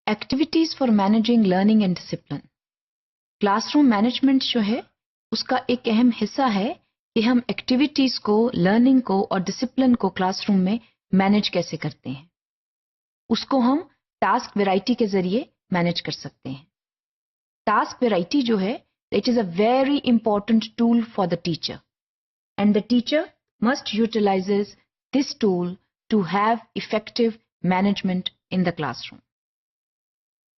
Activities for managing learning and discipline. Classroom management जो है उसका एक अहम हिस्सा है कि हम एक्टिविटीज को, लर्निंग को और डिसिप्लिन को क्लासरूम में मैनेज कैसे करते हैं। उसको हम टास्क वैरायटी के जरिए मैनेज कर सकते हैं। टास्क वैरायटी जो है it is a very important tool for the teacher and the teacher must utilises this tool to have effective management in the classroom.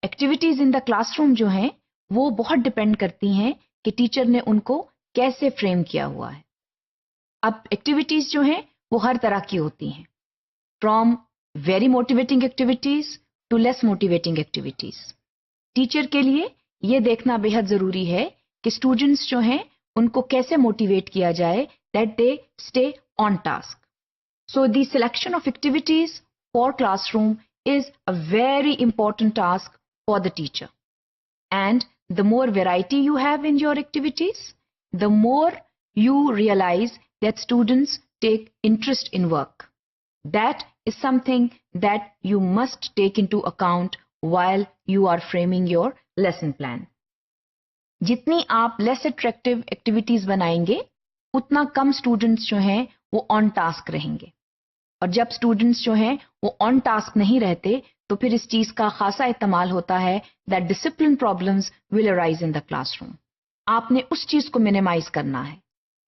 Activities in the classroom जो हैं वो बहुत डिपेंड करती हैं कि टीचर ने उनको कैसे फ्रेम किया हुआ है। अब एक्टिविटीज जो हैं वो हर तरह की होती हैं, from very motivating activities to less motivating activities. Teacher के लिए ये देखना बेहद जरूरी है कि स्टूडेंट्स जो हैं उनको कैसे मोटिवेट किया जाए that they stay on task. So the selection of activities for classroom is a very important task for the teacher. And the more variety you have in your activities, the more you realize that students take interest in work. That is something that you must take into account while you are framing your lesson plan. जितनी आप less attractive activities बनाएंगे, उतना कम students जो हैं वो on task रहेंगे। और जब स्टूडेंट्स जो हैं वो ऑन टास्क नहीं रहते तो फिर इस चीज का खासा इस्तेमाल होता है that discipline problems will arise in the classroom. आपने उस चीज को मिनिमाइज करना है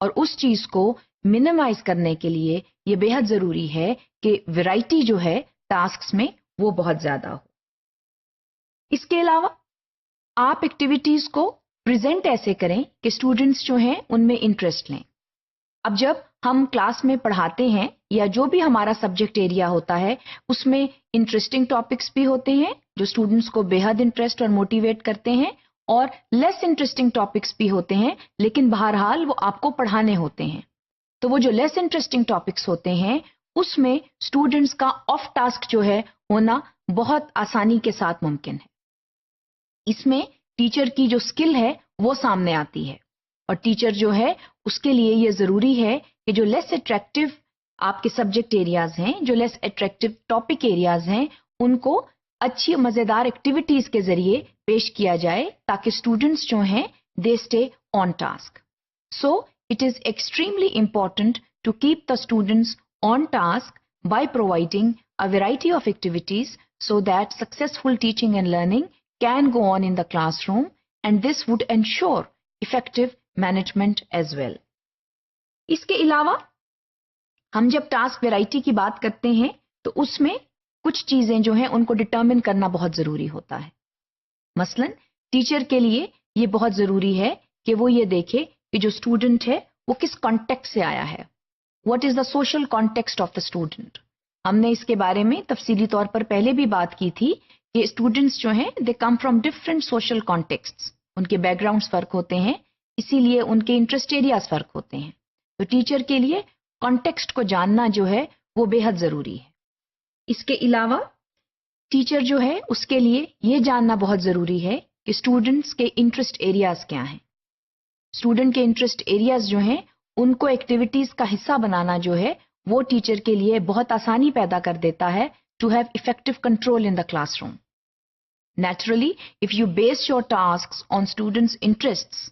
और उस चीज को मिनिमाइज करने के लिए ये बेहद जरूरी है कि वैरायटी जो है टास्क्स में वो बहुत ज्यादा हो। इसके अलावा आप एक्टिविटीज को प्रेजेंट ऐसे करें कि स्टूडेंट्स जो हैं उनमें इंटरेस्ट लें। अब जब हम क्लास में पढ़ाते हैं या जो भी हमारा सब्जेक्ट एरिया होता है उसमें इंटरेस्टिंग टॉपिक्स भी होते हैं जो स्टूडेंट्स को बेहद इंटरेस्ट और मोटिवेट करते हैं, और लेस इंटरेस्टिंग टॉपिक्स भी होते हैं लेकिन बहरहाल वो आपको पढ़ाने होते हैं। तो वो जो लेस इंटरेस्टिंग टॉपिक्स होते हैं उसमें स्टूडेंट्स का ऑफ टास्क जो है होना बहुत आसानी के साथ मुमकिन है। इसमें टीचर की जो स्किल है वो सामने आती है और टीचर जो है उसके लिए ये जरूरी है कि जो लेस अट्रैक्टिव आपके सब्जेक्ट एरियाज हैं, जो लेस अट्रैक्टिव टॉपिक एरियाज हैं, उनको अच्छी मजेदार एक्टिविटीज के जरिए पेश किया जाए ताकि स्टूडेंट्स जो हैं they stay on task. So it is extremely important to keep the students on task by providing a variety of activities so that successful teaching and learning can go on in the classroom, and this would ensure effective management as well. इसके अलावा हम जब task variety की बात करते हैं तो उसमें कुछ चीजें जो हैं उनको डिटरमिन करना बहुत जरूरी होता है। मसलन टीचर के लिए ये बहुत जरूरी है कि वो ये देखे कि जो स्टूडेंट है वो किस कॉन्टेक्स्ट से आया है, what is the social context of the student. हमने इसके बारे में तफसीली तौर पर पहले भी बात की थी कि स्टूडेंट्स जो हैं दे come from different social contexts, उनके बैकग्राउंड्स फर्क होते हैं, इसीलिए उनके इंटरेस्ट एरियाज फर्क होते हैं। तो टीचर के लिए कॉन्टेक्स्ट को जानना जो है वो बेहद जरूरी है। इसके अलावा टीचर जो है उसके लिए ये जानना बहुत जरूरी है कि स्टूडेंट्स के इंटरेस्ट एरियाज क्या हैं। स्टूडेंट के इंटरेस्ट एरियाज जो हैं उनको एक्टिविटीज का हिस्सा बनाना जो है वो टीचर के लिए बहुत आसानी पैदा कर देता है to have effective control in the classroom. Naturally if you base your tasks on students interests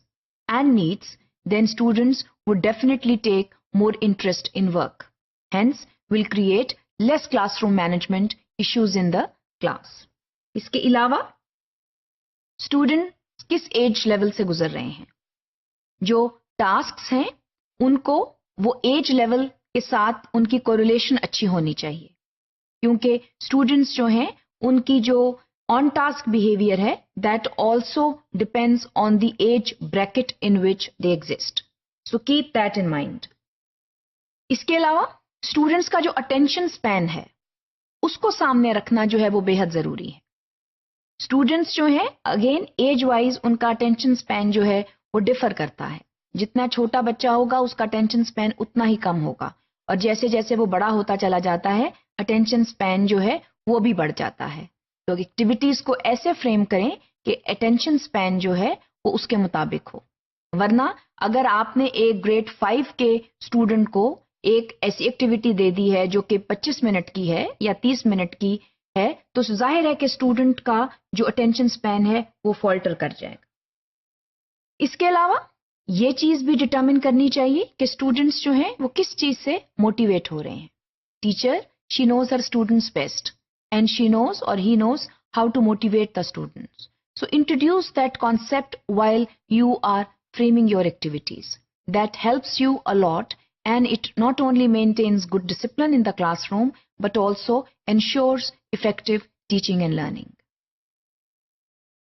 and needs, then students would definitely take more interest in work. Hence, will create less classroom management issues in the class. इसके अलावा students किस as level से गुजर रहे हैं, जो tasks हैं उनको वो एज लेवल के साथ उनकी कोरिलेशन अच्छी होनी चाहिए, क्योंकि स्टूडेंट्स जो हैं उनकी जो on task behavior है that also depends on the age bracket in which they exist. So keep that in mind. इसके अलावा स्टूडेंट्स का जो अटेंशन स्पैन है उसको सामने रखना जो है वो बेहद जरूरी है। स्टूडेंट्स जो हैं अगेन एज वाइज उनका अटेंशन स्पैन जो है वो डिफर करता है। जितना छोटा बच्चा होगा उसका अटेंशन स्पैन उतना ही कम होगा, और जैसे जैसे वो बड़ा होता चला जाता है अटेंशन स्पैन जो है वो भी बढ़ जाता है। तो एक्टिविटीज को ऐसे फ्रेम करें कि अटेंशन स्पैन जो है वो उसके मुताबिक हो, वरना अगर आपने एक ग्रेड 5 के स्टूडेंट को एक ऐसी एक्टिविटी दे दी है जो कि 25 मिनट की है या 30 मिनट की, है तो जाहिर है कि स्टूडेंट का जो अटेंशन स्पैन है वो फॉल्टर कर जाएगा। इसके अलावा ये चीज भी डिटरमिन करनी चाहिए कि स्टूडेंट्स जो हैं वो किस चीज से मोटिवेट हो रहे हैं। Teacher, she knows her students best and she knows और he knows how to motivate the students. So introduce that concept while you are framing your activities. That helps you a lot, and it not only maintains good discipline in the classroom but also ensures effective teaching and learning.